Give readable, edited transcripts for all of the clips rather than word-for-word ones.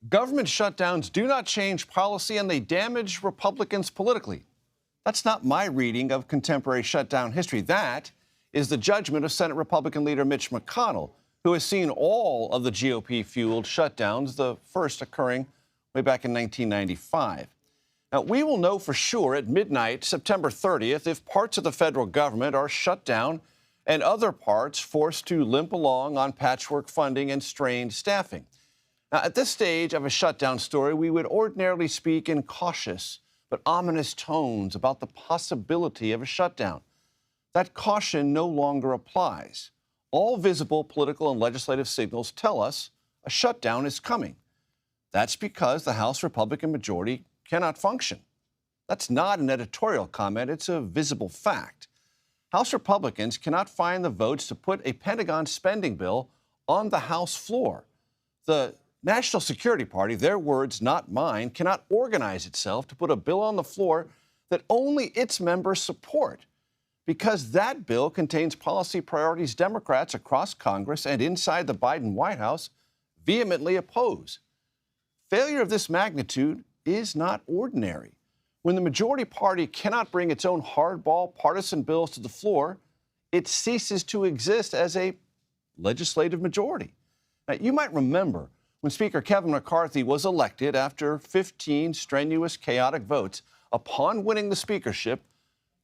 Government shutdowns do not change policy and they damage Republicans politically. That's not my reading of contemporary shutdown history. That is the judgment of Senate Republican leader Mitch McConnell, who has seen all of the GOP-fueled shutdowns, the first occurring way back in 1995. Now, we will know for sure at midnight, September 30th, if parts of the federal government are shut down and other parts forced to limp along on patchwork funding and strained staffing. Now, at this stage of a shutdown story, we would ordinarily speak in cautious but ominous tones about the possibility of a shutdown. That caution no longer applies. All visible political and legislative signals tell us a shutdown is coming. That's because the House Republican majority cannot function. That's not an editorial comment, it's a visible fact. House Republicans cannot find the votes to put a Pentagon spending bill on the House floor. The National Security Party, their words, not mine, cannot organize itself to put a bill on the floor that only its members support, because that bill contains policy priorities Democrats across Congress and inside the Biden White House vehemently oppose. Failure of this magnitude is not ordinary. When the majority party cannot bring its own hardball partisan bills to the floor, it ceases to exist as a legislative majority. Now, you might remember when Speaker Kevin McCarthy was elected after 15 strenuous, chaotic votes. Upon winning the speakership,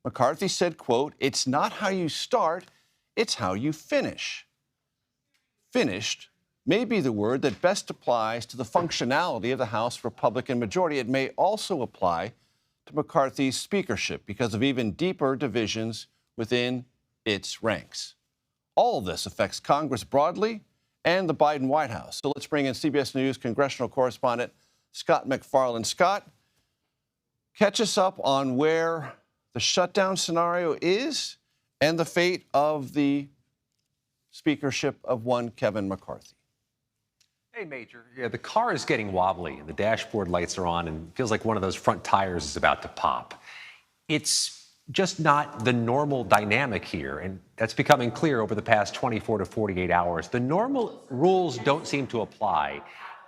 McCarthy said, quote, "It's not how you start, it's how you finish." Finished may be the word that best applies to the functionality of the House Republican majority. It may also apply to McCarthy's speakership because of even deeper divisions within its ranks. All of this affects Congress broadly and the Biden White House. So let's bring in CBS News congressional correspondent Scott MacFarlane. Scott, catch us up on where the shutdown scenario is and the fate of the speakership of one Kevin McCarthy. Hey, Major. Yeah, the car is getting wobbly and the dashboard lights are on and it feels like one of those front tires is about to pop. It's just not the normal dynamic here, and that's becoming clear over the past 24 to 48 hours. The normal rules don't seem to apply.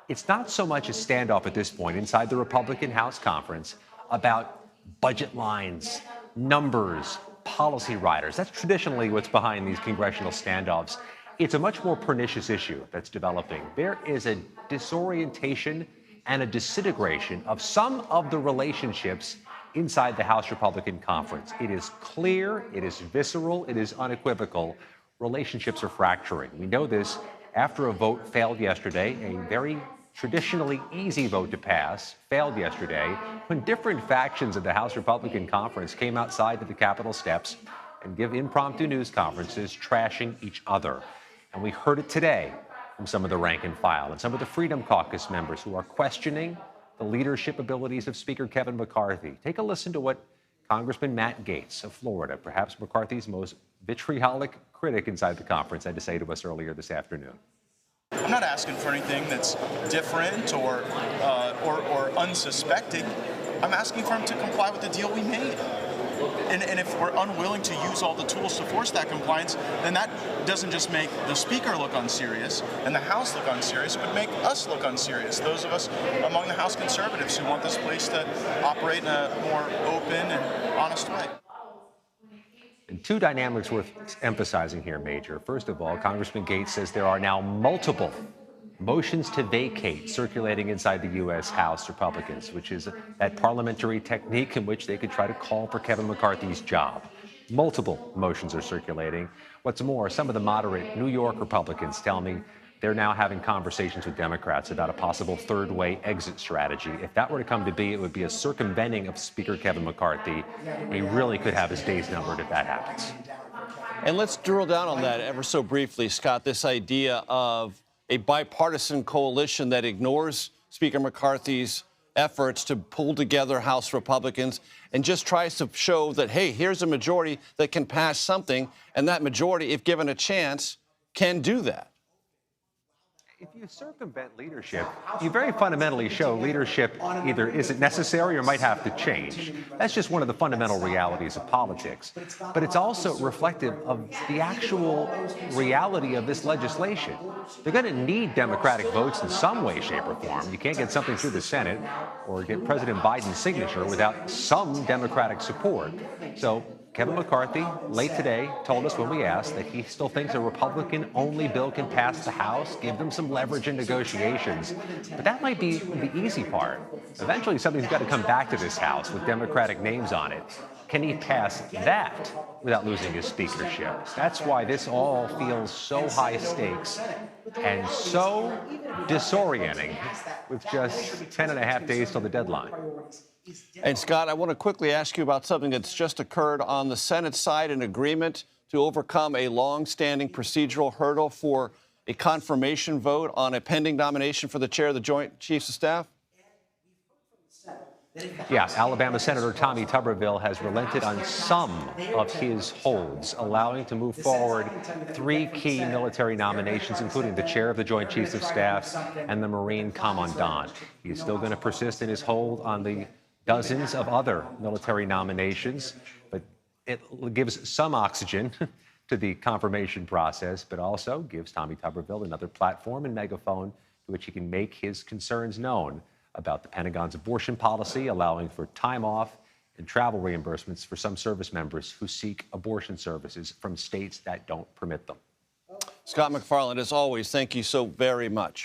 It's not so much a standoff at this point inside the Republican House Conference about budget lines, numbers, policy riders. That's traditionally what's behind these congressional standoffs. It's a much more pernicious issue that's developing. There is a disorientation and a disintegration of some of the relationships inside the House Republican Conference. It is clear, it is visceral, it is unequivocal. Relationships are fracturing. We know this after a vote failed yesterday, a very traditionally easy vote to pass, failed yesterday, when different factions of the House Republican Conference came outside to the Capitol steps and give impromptu news conferences trashing each other. And we heard it today from some of the rank and file and some of the Freedom Caucus members who are questioning the leadership abilities of Speaker Kevin McCarthy. Take a listen to what Congressman Matt Gaetz of Florida, perhaps McCarthy's most vitriolic critic inside the conference, had to say to us earlier this afternoon. I'm not asking for anything that's different or unsuspecting. I'm asking for him to comply with the deal we made. And if we're unwilling to use all the tools to force that compliance, then that doesn't just make the Speaker look unserious and the House look unserious, it would make us look unserious, those of us among the House conservatives who want this place to operate in a more open and honest way. And two dynamics worth emphasizing here, Major. First of all, Congressman Gaetz says there are now multiple motions to vacate circulating inside the U.S. House Republicans, which is that parliamentary technique in which they could try to call for Kevin McCarthy's job. Multiple motions are circulating. What's more, some of the moderate New York Republicans tell me they're now having conversations with Democrats about a possible third-way exit strategy. If that were to come to be, it would be a circumventing of Speaker Kevin McCarthy. He really could have his days numbered if that happens. And let's drill down on that ever so briefly, Scott, this idea of a bipartisan coalition that ignores Speaker McCarthy's efforts to pull together House Republicans and just tries to show that, hey, here's a majority that can pass something, and that majority, if given a chance, can do that. If you circumvent leadership, you very fundamentally show leadership either isn't necessary or might have to change. That's just one of the fundamental realities of politics. But it's also reflective of the actual reality of this legislation. They're going to need Democratic votes in some way, shape, or form. You can't get something through the Senate or get President Biden's signature without some Democratic support. So Kevin McCarthy, late today, told us when we asked that he still thinks a Republican-only bill can pass the House, give them some leverage in negotiations. But that might be the easy part. Eventually, something's got to come back to this House with Democratic names on it. Can he pass that without losing his speakership? That's why this all feels so high stakes and so disorienting with just 10 and a half days till the deadline. And Scott, I want to quickly ask you about something that's just occurred on the Senate side, an agreement to overcome a long-standing procedural hurdle for a confirmation vote on a pending nomination for the chair of the Joint Chiefs of Staff. Yeah, Alabama Senator Tommy Tuberville has relented on some of his holds, allowing to move forward 3 key military nominations, including the chair of the Joint Chiefs of Staff and the Marine Commandant. He's still going to persist in his hold on the dozens of other military nominations, but it gives some oxygen to the confirmation process, but also gives Tommy Tuberville another platform and megaphone to which he can make his concerns known about the Pentagon's abortion policy, allowing for time off and travel reimbursements for some service members who seek abortion services from states that don't permit them. Scott MacFarlane, as always, thank you so very much.